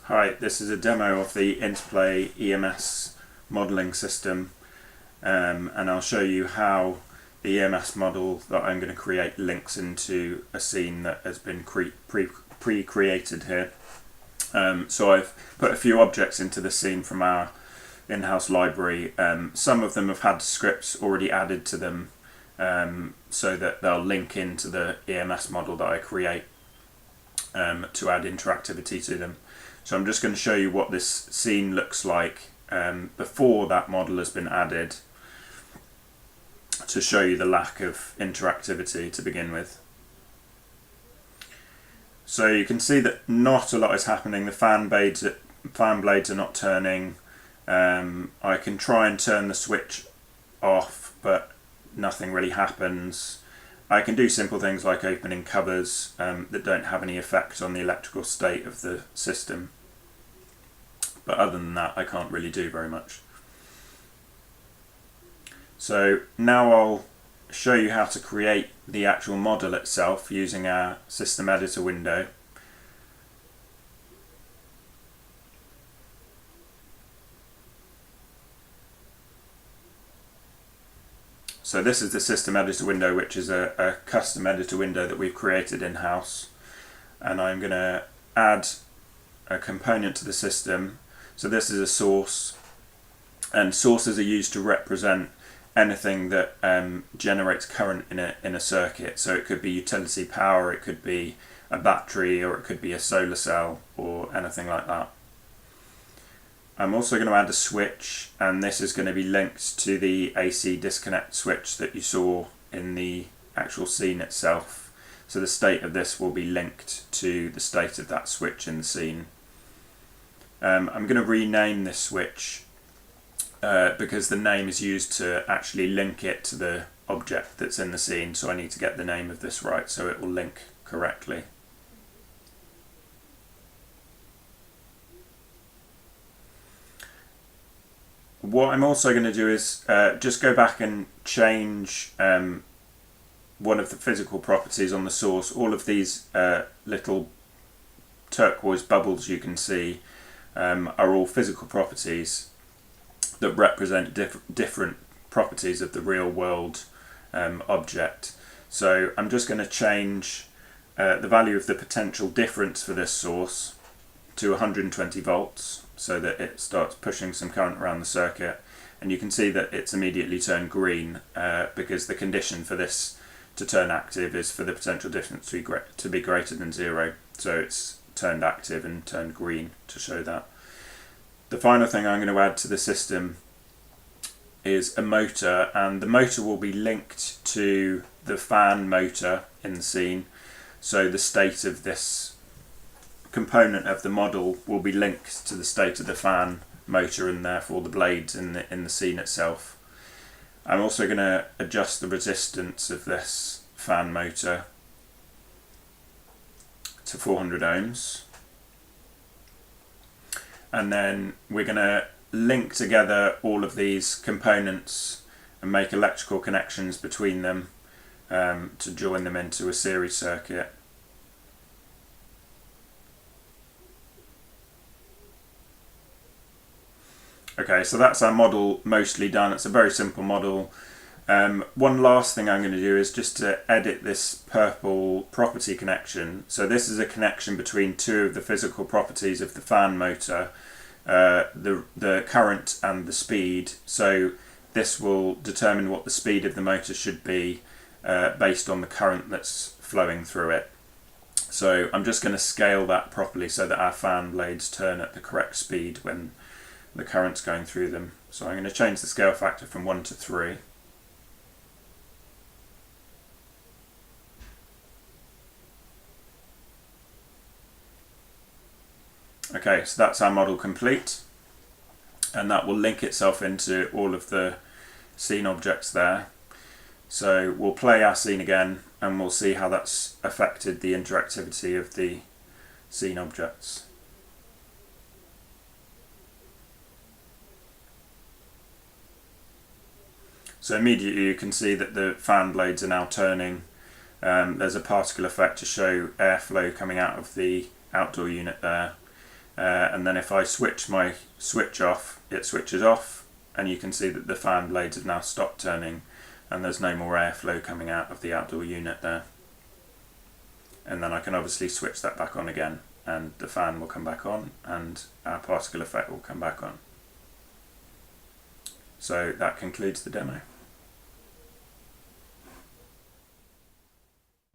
Hi, this is a demo of the Interplay EMS modelling system, and I'll show you how the EMS model that I'm going to create links into a scene that has been pre-created here. So I've put a few objects into the scene from our in-house library. Some of them have had scripts already added to them so that they'll link into the EMS model that I create to add interactivity to them. So I'm just going to show you what this scene looks like before that model has been added, to show you the lack of interactivity to begin with. So you can see that not a lot is happening. The fan blades are not turning. I can try and turn the switch off, but nothing really happens. I can do simple things like opening covers that don't have any effect on the electrical state of the system. But other than that, I can't really do very much. So now I'll show you how to create the actual model itself using our system editor window. So this is the system editor window, which is a custom editor window that we've created in-house. And I'm going to add a component to the system. So this is a source, and sources are used to represent anything that generates current in a circuit. So it could be utility power, it could be a battery, or it could be a solar cell, or anything like that. I'm also going to add a switch, and this is going to be linked to the AC disconnect switch that you saw in the actual scene itself. So the state of this will be linked to the state of that switch in the scene. I'm going to rename this switch because the name is used to actually link it to the object that's in the scene, so I need to get the name of this right so it will link correctly. What I'm also going to do is just go back and change one of the physical properties on the source. All of these little turquoise bubbles you can see are all physical properties that represent different properties of the real world object. So I'm just going to change the value of the potential difference for this source to 120 volts so that it starts pushing some current around the circuit, and you can see that it's immediately turned green because the condition for this to turn active is for the potential difference to be greater than 0. So it's turned active and turned green to show that. The final thing I'm going to add to the system is a motor, and the motor will be linked to the fan motor in the scene. So the state of this component of the model will be linked to the state of the fan motor, and therefore the blades in the scene itself. I'm also going to adjust the resistance of this fan motor to 400 ohms. And then we're going to link together all of these components and make electrical connections between them to join them into a series circuit. Okay, so that's our model mostly done. It's a very simple model. One last thing I'm going to do is just to edit this purple property connection. So this is a connection between two of the physical properties of the fan motor, the current and the speed. So this will determine what the speed of the motor should be based on the current that's flowing through it. So I'm just going to scale that properly so that our fan blades turn at the correct speed when the current's going through them. So I'm going to change the scale factor from 1 to 3. Okay, so that's our model complete, and that will link itself into all of the scene objects there. So we'll play our scene again and we'll see how that's affected the interactivity of the scene objects. So immediately you can see that the fan blades are now turning. There's a particle effect to show airflow coming out of the outdoor unit there. and then if I switch my switch off, it switches off, and you can see that the fan blades have now stopped turning and there's no more airflow coming out of the outdoor unit there. And then I can obviously switch that back on again and the fan will come back on and our particle effect will come back on. So that concludes the demo.